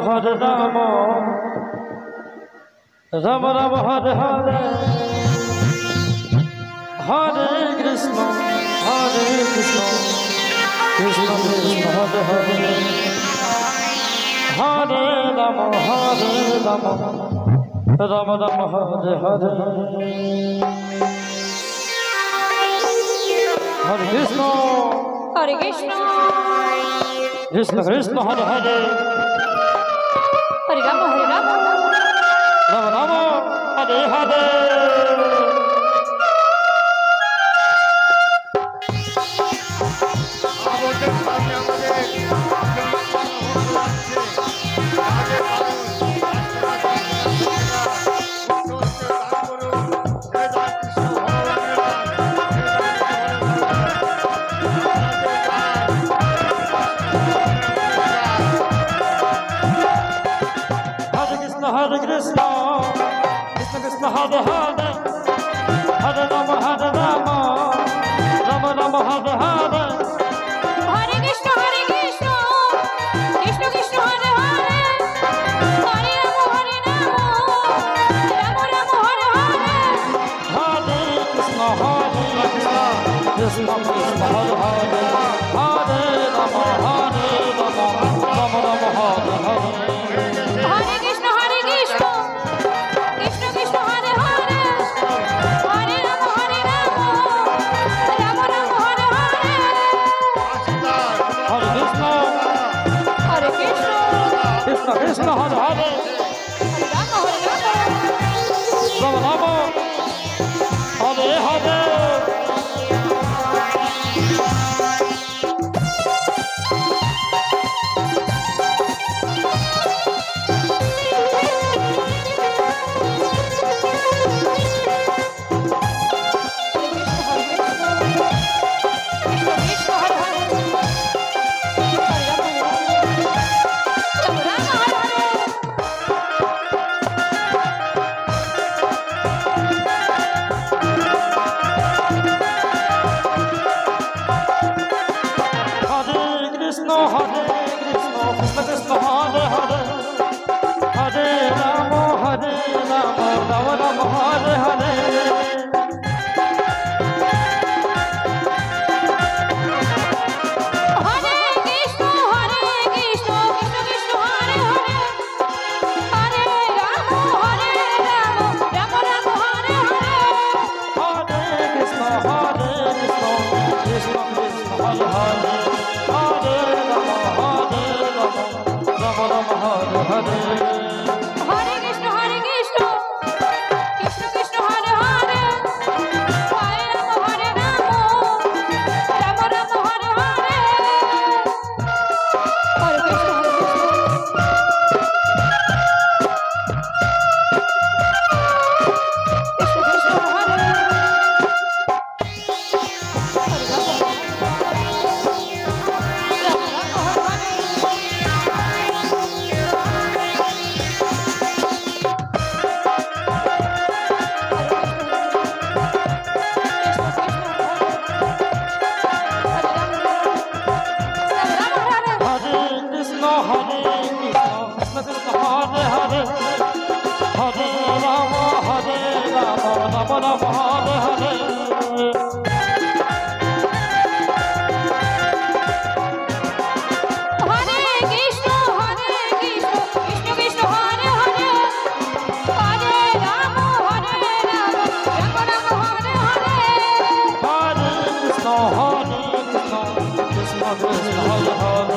Hare Rama, Rama Rama Hare Hare, Hare Krishna, Krishna Krishna Hare Hare, Hare Rama, Rama Rama Hare Hare, Hare Krishna, Krishna Krishna Hare Hare. Hare Rama, Rama Rama Hare Hare. Hare Krishna, Krishna Krishna Hare Hare, Hare Rama, Rama Rama Hare Hare. Hare Krishna, Krishna Krishna Hare Hare, Hare Rama, Rama Rama Hare Hare. Hare Krishna, Krishna Krishna Hare Hare, Hare Rama, Rama Rama Hare Hare. Hare Krishna, Krishna Krishna Hare Hare, Hare Rama, Rama Rama Hare Hare. Hare Krishna, Krishna Krishna Hare Hare, Rama Rama Hare Hare. Krishna, Krishna Krishna Hare Hare, Hare Rama, Rama Rama Hare Hare. Hare Krishna, Krishna Krishna Hare Hare, Hare Rama, Rama Rama Hare Hare. Hare Krishna, Krishna Krishna Hare Hare, Hare Rama, Rama Rama Hare Hare. Hare Krishna, Krishna Krishna Hare Hare, Hare Rama, Rama Rama Hare Hare. Hare Krishna, Krishna Krishna Hare Hare, Hare Rama, Rama Rama Hare Hare. Hare Krishna, Krishna Krishna Hare Hare, Hare Rama, Rama Rama Hare Hare. Hare Krishna, Krishna Krishna Hare Hare.